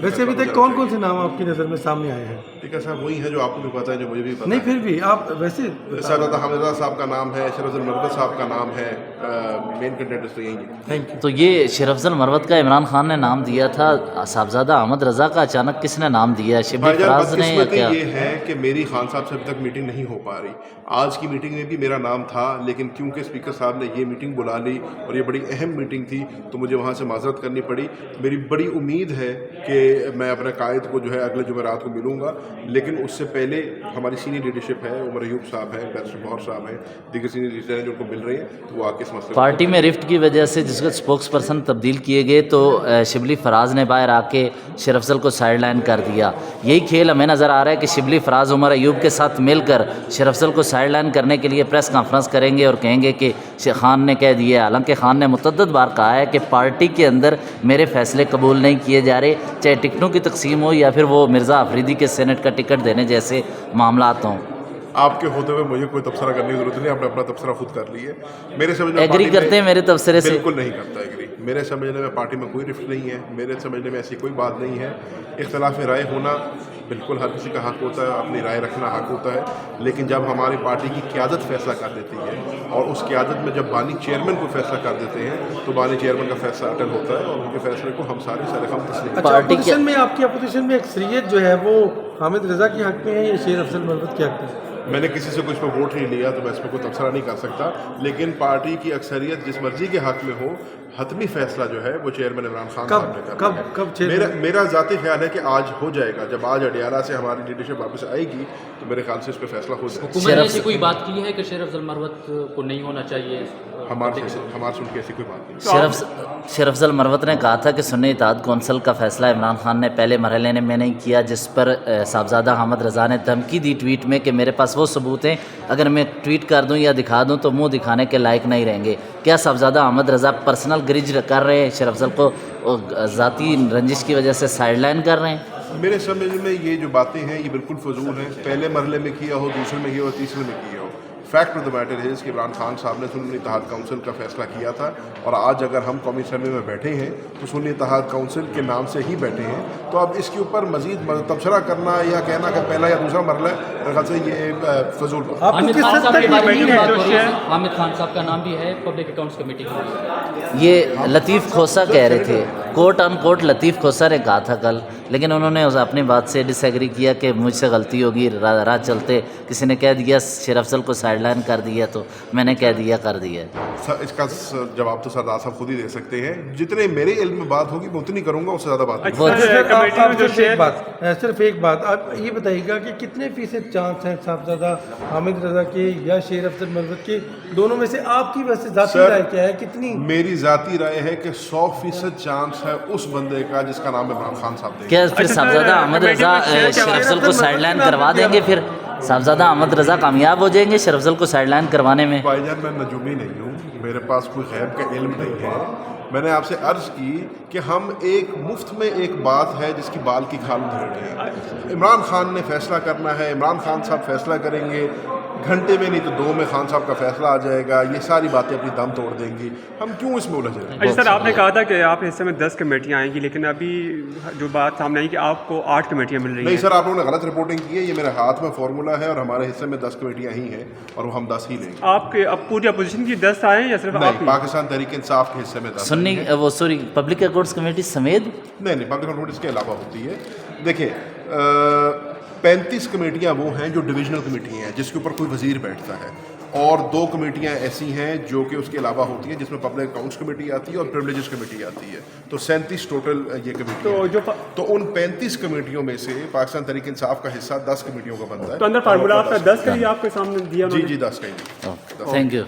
वैसे अभी तक कौन कौन से नाम आपकी नज़र में सामने आए हैं? ठीक है साहब, वही है जो आपको भी पता है, जो मुझे भी पता नहीं है। फिर भी आप वैसे सरदार हामिद रज़ा साहब का नाम है, शरफ अफजल मरवत साहब का नाम है, मेन कंटेंडर्स तो यही है। Thank you. तो ये शरफ अफजल मरवत का इमरान खान ने नाम दिया था, साहबजादा अहमद रज़ा का अचानक किसने नाम दिया? शिबली भाईजान, फराज ने या बदकिस्मती क्या? ये है कि मेरी खान साहब से अभी तक मीटिंग नहीं हो पा रही। आज की मीटिंग में भी मेरा नाम था, लेकिन क्योंकि स्पीकर साहब ने ये मीटिंग बुला ली और ये बड़ी अहम मीटिंग थी, तो मुझे वहाँ से माजरत करनी पड़ी। मेरी बड़ी उम्मीद है कि मैं अपने कायद को जो है अगले जुमेरात को मिलूँगा, लेकिन उससे पहले हमारी सीनियर लीडरशिप है, उमर अयूब साहब हैं, बैरिस्टर गौहर साहब हैं, दीगर सीनियर लीडर हैं जो उनको मिल रहे हैं, तो वो आके इस मसले पार्टी में रिफ्ट की वजह से जिसको स्पोक्स पर्सन तब्दील किए गए, तो शिबली फराज ने बाहर आके शरफ अफजल को साइड लाइन कर दिया। यही खेल हमें नज़र आ रहा है कि शिबली फराज उमर अयूब के साथ मिलकर शरफ अफजल को साइड लाइन करने के लिए प्रेस कॉन्फ्रेंस करेंगे और कहेंगे कि खान ने कह दिया। हालांकि खान ने मुतअद्दिद बार कहा है कि पार्टी के अंदर मेरे फैसले कबूल नहीं किए जा रहे, चाहे टिकटों की तकसीम हो या फिर वो मिर्ज़ा अफरीदी के सेनेट का टिकट देने जैसे मामलात हों। आपके होते हुए मुझे कोई तबसरा करने की जरूरत नहीं, आपने अपना तबसरा खुद कर ली है। मेरे समझ में एग्री पार्टी करते हैं मेरे तबसरे से? बिल्कुल नहीं करता एग्री। मेरे समझने में पार्टी में कोई रिफ्ट नहीं है, मेरे समझने में ऐसी कोई बात नहीं है। इख्तलाफ राय होना बिल्कुल हर किसी का हक होता है, अपनी राय रखना हक होता है, लेकिन जब हमारी पार्टी की क़यादत फैसला कर देती है और उस क़यादत में जब बानी चेयरमैन को फैसला कर देते हैं, तो बानी चेयरमैन का फैसला अटल होता है और उनके फैसले को हम सारे सरेखम तस्लीम। अच्छा, अपोजिशन में आपकी अपोजिशन में अक्सरियत जो है वो हामिद रज़ा के हक में है या शरफ अफजल मरवत के हक में? मैंने किसी से कुछ पर वोट नहीं लिया, तो मैं इस पर कोई तबसरा नहीं कर सकता, लेकिन पार्टी की अक्सरियत जिस मर्जी के हक में हो, हतमी फैसला जो है वो चेयरमैन इमरान खान साहब ने करना है। कब मेरा ज़ाती ख्याल है कि आज हो जाएगा। जब आज अडियाला से हमारी लीडरशिप वापस आएगी तो मेरे ख्याल से इस पर फैसला हो जाएगा। हुकूमत ने ऐसी कोई बात की है कि शरफ अफजल मरवत को नहीं होना चाहिए? हमारे सुन के ऐसी कोई बात नहीं। शरफ अफजल मरवत ने कहा था कि सुन्नी इत्तेहाद कौंसिल का फैसला इमरान खान ने पहले मरहले में नहीं किया, जिस पर साहबजादा अहमद रज़ा ने धमकी दी ट्वीट में कि मेरे पास वो सबूत हैं, अगर मैं ट्वीट कर दूं या दिखा दूं तो मुंह दिखाने के लायक नहीं रहेंगे। क्या साहबजादा अहमद रज़ा पर्सनल ग्रिज कर रहे हैं, शरफ अफजल को ज़ाती रंजिश की वजह से साइड लाइन कर रहे हैं? मेरे समझ में ये जो बातें हैं ये बिल्कुल फजूल हैं। पहले मरहले में किया हो, दूसरे में किया हो, तीसरे में किया हो। फैक्ट ऑफ द मैटर है कि इमरान खान साहब ने सुन्नी इत्तेहाद काउंसिल का फैसला किया था, और आज अगर हम कौमी असम्बली में बैठे हैं तो सुन्नी इत्तेहाद काउंसिल के नाम से ही बैठे हैं। तो अब इसके ऊपर मजीद तबसरा करना या कहना कि पहला या दूसरा मरला है, मेरे ख्याल से ये फजूल बात। हामिद खान साहब के बारे में बात हो रही है, हामिद खान साहब का नाम भी है पब्लिक अकाउंट्स कमेटी में। ये लतीफ़ खोसा कह रहे थे, कोट अनकोट लतीफ़ खोसा ने कहा था कल, लेकिन उन्होंने अपनी बात से डिसएग्री किया कि मुझसे गलती होगी, राह चलते किसी ने कह दिया शरफ अफजल को साइडलाइन कर दिया, तो मैंने कह दिया कर दिया। इसका जवाब तो सरदार साहब खुद ही दे सकते हैं। जितने मेरे इल्म में बात होगी मैं उतनी करूँगा, उससे ज़्यादा बात नहीं। सिर्फ एक बात आप ये बताइएगा कि कितने फीसद चांस हैं साहबजादा हामिद रज़ा के या शरफ अफजल मरवत के, दोनों में से आपकी वैसे ज़ाती राय क्या है? कितनी? मेरी ज़ाती राय है कि 100% चांस है उस बंदे का जिसका नाम इमरान खान साहब देंगे। क्या फिर साहबजादा अहमद रज़ा शरफ अफजल को साइडलाइन करवा देंगे? फिर साहबजादा अहमद रज़ा कामयाब हो जाएंगे शरफ अफजल को साइडलाइन करवाने में? भाईजान, मैं नजूमी नहीं हूँ, मेरे पास कोई गैब का इल्म नहीं है। मैंने आपसे अर्ज़ की कि हम एक मुफ्त में एक बात है जिसकी बाल की खाल उधेड़ रहे हैं। इमरान खान ने फैसला करना है, इमरान खान साहब फैसला करेंगे, घंटे में नहीं तो 2 में खान साहब का फैसला आ जाएगा। ये सारी बातें अपनी दम तोड़ देंगी, हम क्यों इसमें उलझ रहे हैं? अच्छा सर, आपने कहा था कि आप हिस्से में 10 कमेटियाँ आएंगी, लेकिन अभी जो बात सामने आई कि आपको 8 कमेटियाँ मिल रही हैं। नहीं सर, आप लोगों ने गलत रिपोर्टिंग की है। ये मेरे हाथ में फार्मूला है और हमारे हिस्से में 10 कमेटियाँ ही हैं और वो हम 10 ही लेंगे। आपके अब पूरी अपोजिशन की 10 आए या सिर्फ आप? पाकिस्तान तहरीक इंसाफ के हिस्से में 10 सुन्नी वो सॉरी पब्लिक अकाउंट्स कमेटी समेत नहीं पब्लिक अकाउंट्स के अलावा होती है। देखिए 35 कमेटियाँ वो हैं जो डिविजनल कमेटी हैं जिसके ऊपर कोई वजीर बैठता है, और 2 कमेटियाँ ऐसी हैं जो कि उसके अलावा होती हैं जिसमें पब्लिक अकाउंट्स कमेटी आती है और प्रिविलेजेस कमेटी आती है। तो 37 टोटल ये कमेटी तो उन 35 कमेटियों में से पाकिस्तान तहरीक इंसाफ का हिस्सा 10 कमेटियों का बनता है। तो अंदर फार्मूला आपका 10 का ही आपके सामने दिया? जी 10 का ही। Thank you.